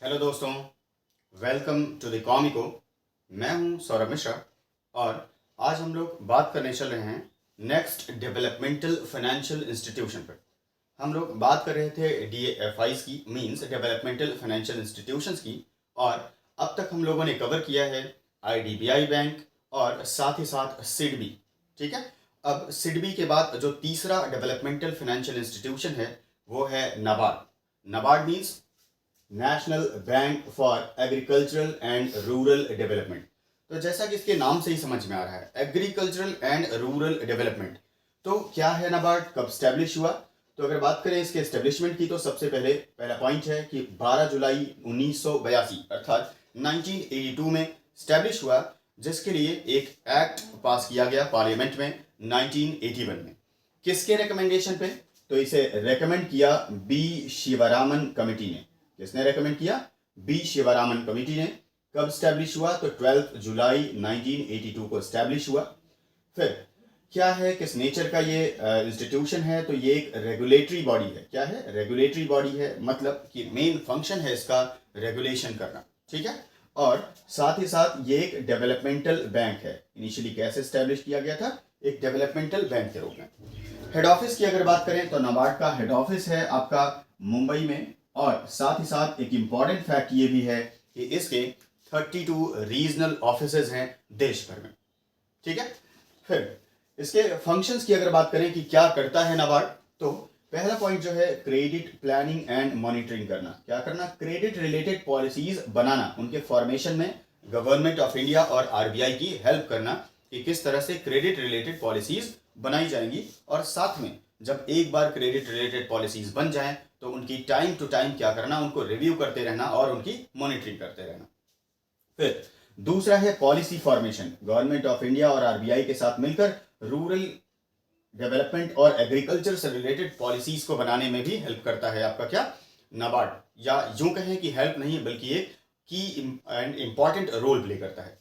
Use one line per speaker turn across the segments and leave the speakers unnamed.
Hello दोस्तों, welcome to the कॉमिको। मैं हूं सौरभ मिश्रा और आज हम लोग बात करने चल रहे हैं नेक्स्ट डेवलपमेंटल फाइनेंशियल इंस्टीट्यूशन पर। हम लोग बात कर रहे थे DFIs की, मींस डेवलपमेंटल फाइनेंशियल इंस्टीट्यूशंस की, और अब तक हम लोगों ने कवर किया है IDBI बैंक और साथ ही साथ सिडबी। ठीक है, अब सिडबी के बाद जो तीसरा डेवलपमेंटल फाइनेंशियल इंस्टीट्यूशन है वो है NABARD. NABARD means national bank for agricultural and rural development. तो जैसा कि इसके नाम से ही समझ में आ रहा है, एग्रीकल्चरल एंड रूरल डेवलपमेंट। तो क्या है नाबार्ड, कब स्टैब्लिश हुआ? तो अगर बात करें इसके एस्टेब्लिशमेंट की तो सबसे पहला पॉइंट है कि 12 जुलाई 1982 अर्थात 1982 में स्टैब्लिश हुआ, जिसके लिए एक एक्ट पास किया गया पार्लियामेंट में 1981 में। किसके रिकमेंडेशन पे? तो इसे रेकमेंड किया बी शिवरामन कमेटी ने। किसने रेकमेंड किया? बी शिवरामन कमेटी ने। कब स्टैब्लिश हुआ? तो 12 जुलाई 1982 को स्टैब्लिश हुआ। फिर क्या है, किस नेचर का ये इंस्टीट्यूशन है? तो ये एक रेगुलेटरी बॉडी है। क्या है? रेगुलेटरी बॉडी है, मतलब कि मेन फंक्शन है इसका रेगुलेशन करना। ठीक है, और साथ ही साथ ये एक डेवलपमेंटल बैंक है। इनिशियली कैसे स्टैब्लिश किया गया था? एक डेवलपमेंटल बैंक के रूप में। हेड ऑफिस की अगर बात करें तो नाबार्ड का हेड ऑफिस है आपका मुंबई में, और साथ ही साथ एक इंपॉर्टेंट फैक्ट ये भी है कि इसके 32 रीजनल ऑफिसेज हैं देश भर में। ठीक है, फिर इसके फंक्शंस की अगर बात करें कि क्या करता है नाबार्ड, तो पहला पॉइंट जो है क्रेडिट प्लानिंग एंड मॉनिटरिंग करना। क्या करना? क्रेडिट रिलेटेड पॉलिसीज बनाना, उनके फॉर्मेशन में गवर्नमेंट ऑफ इंडिया और RBI की हेल्प करना कि किस तरह से क्रेडिट रिलेटेड पॉलिसीज बनाई जाएंगी, और साथ में जब एक बार क्रेडिट रिलेटेड पॉलिसीज बन जाएं तो उनकी टाइम टू टाइम क्या करना, उनको रिव्यू करते रहना और उनकी मॉनिटरिंग करते रहना। फिर दूसरा है policy formation. Government of India और RBI के साथ मिलकर रूरल डेवलपमेंट और एग्रीकल्चर से रिलेटेड पॉलिसीज को बनाने में भी हेल्प करता है आपका क्या, नाबार्ड। या यूं कहें कि हेल्प नहीं बल्कि एक की एंड इंपॉर्टेंट रोल प्ले करता है।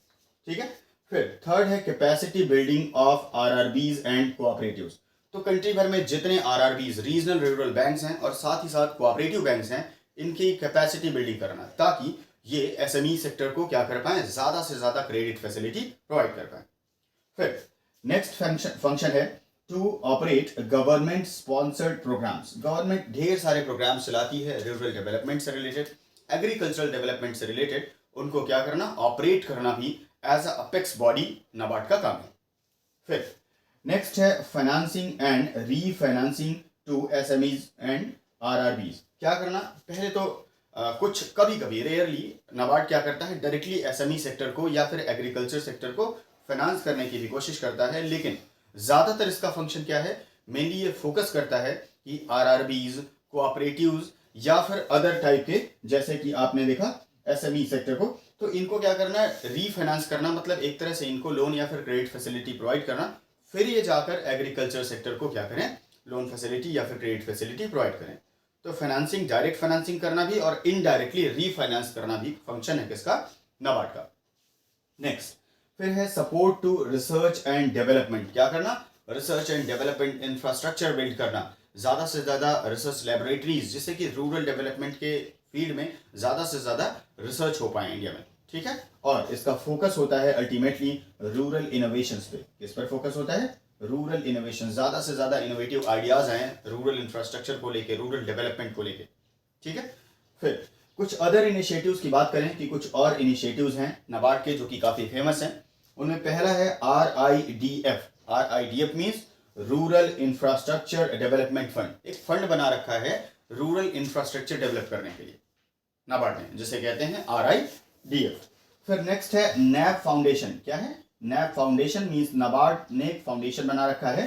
ठीक है, फिर थर्ड है capacity building of RRBs and cooperatives. तो कंट्री भर में जितने RRBs रीजनल रूरल बैंक्स हैं और साथ ही साथ कोऑपरेटिव बैंक्स हैं, इनकी कैपेसिटी बिल्डिंग करना, ताकि ये SME सेक्टर को क्या कर पाए, ज्यादा से ज्यादा क्रेडिट फैसिलिटी प्रोवाइड कर पाए। फिर नेक्स्ट फंक्शन है to operate government sponsored programs. Government ढेर सारे प्रोग्राम्स चलाती है रूरल डेवलपमेंट से रिलेटेड, एग्रीकल्चरल डेवलपमेंट से रिलेटेड। उनको क्या करना, ऑपरेट करना भी एज अपेक्स बॉडी नाबार्ड का काम है। फिर नेक्स्ट है financing and refinancing to SMEs and RRBs। क्या करना? पहले तो कुछ कभी कभी रेयरली नाबार्ड क्या करता है, डायरेक्टली SME सेक्टर को या फिर एग्रीकल्चर सेक्टर को फाइनेंस करने की भी कोशिश करता है, लेकिन ज़्यादातर इसका फंक्शन क्या है, मेनली ये फोकस करता है कि RRBs, कोऑपरेटिव्स या फिर अदर टाइप के, जैसे कि आपने देखा SME सेक्टर को, तो इनको क्या करना है, रीफाइनेंस करना, मतलब एक तरह से इनको लोन या फिर क्रेडिट फैसिलिटी प्रोवाइड करना। फिर ये जाकर एग्रीकल्चर सेक्टर को क्या करें, लोन फैसिलिटी या फिर क्रेडिट फैसिलिटी प्रोवाइड करें। तो फाइनेंसिंग, डायरेक्ट फाइनेंसिंग करना भी और इनडायरेक्टली रीफाइनेंस करना भी फंक्शन है किसका, नाबार्ड का। नेक्स्ट फिर है support to research and development. क्या करना? Research and development infrastructure build करना, ज़्यादा से ज़्यादा रिसर्च लेबोरेटरीज, जिससे कि रूरल डेवलपमेंट के फील्ड में ज़्यादा से ज़्यादा रिसर्च हो पाए इंडिया में। ठीक है, और इसका फोकस होता है अल्टीमेटली रूरल इनोवेशंस पे। किस पर फोकस होता है? रूरल इनोवेशन, ज़्यादा से ज़्यादा इनोवेटिव आइडियाज़ आए रूरल इंफ्रास्ट्रक्चर को लेके, रूरल डेवलपमेंट को लेके। ठीक है, फिर कुछ अदर इनिशिएटिव्स की बात करें कि कुछ और इनिशिएटिव्स हैं नाबार्ड के जो कि काफ़ी फेमस हैं। उनमें पहला है RIDF। RIDF means rural infrastructure development fund. एक फंड बना रखा है रूरल इंफ्रास्ट्रक्चर डेवलप करने के लिए नाबार्ड ने, जिसे कहते हैं RIDF। फिर नेक्स्ट है नैब फाउंडेशन। क्या है? नैब फाउंडेशन मीन्स नाबार्ड ने एक फाउंडेशन बना रखा है।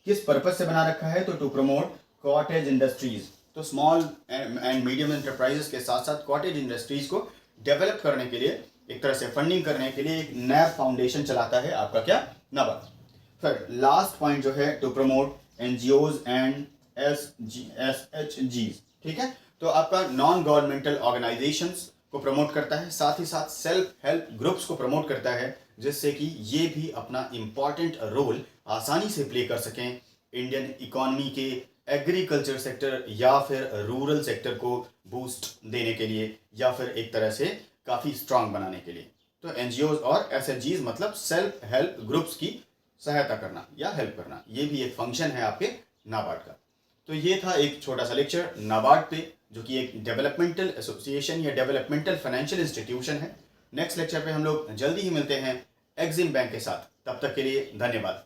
किस पर्पज से बना रखा है? तो टू प्रमोट कॉटेज इंडस्ट्रीज। तो स्मॉल एंड मीडियम एंटरप्राइजेस के साथ साथ कॉटेज इंडस्ट्रीज को डेवलप करने के लिए, एक तरह से फंडिंग करने के लिए एक नैब फाउंडेशन चलाता है आपका क्या, नाबार्ड। फिर लास्ट पॉइंट जो है to promote NGOs and SHGs। ठीक है, तो आपका नॉन गवर्नमेंटल ऑर्गेनाइजेशंस को प्रमोट करता है, साथ ही साथ सेल्फ हेल्प ग्रुप्स को प्रमोट करता है, जिससे कि ये भी अपना इंपॉर्टेंट रोल आसानी से प्ले कर सकें इंडियन इकोनॉमी के एग्रीकल्चर सेक्टर या फिर रूरल सेक्टर को बूस्ट देने के लिए या फिर एक तरह से काफ़ी स्ट्रांग बनाने के लिए। तो एनजीओज और एसएचजीज मतलब सेल्फ हेल्प ग्रुप्स की सहायता करना या हेल्प करना, ये भी एक फंक्शन है आपके नाबार्ड का। तो ये था एक छोटा सा लेक्चर नाबार्ड पे, जो कि एक डेवलपमेंटल एसोसिएशन या डेवलपमेंटल फाइनेंशियल इंस्टीट्यूशन है। नेक्स्ट लेक्चर पे हम लोग जल्दी ही मिलते हैं एक्सिम बैंक के साथ। तब तक के लिए धन्यवाद।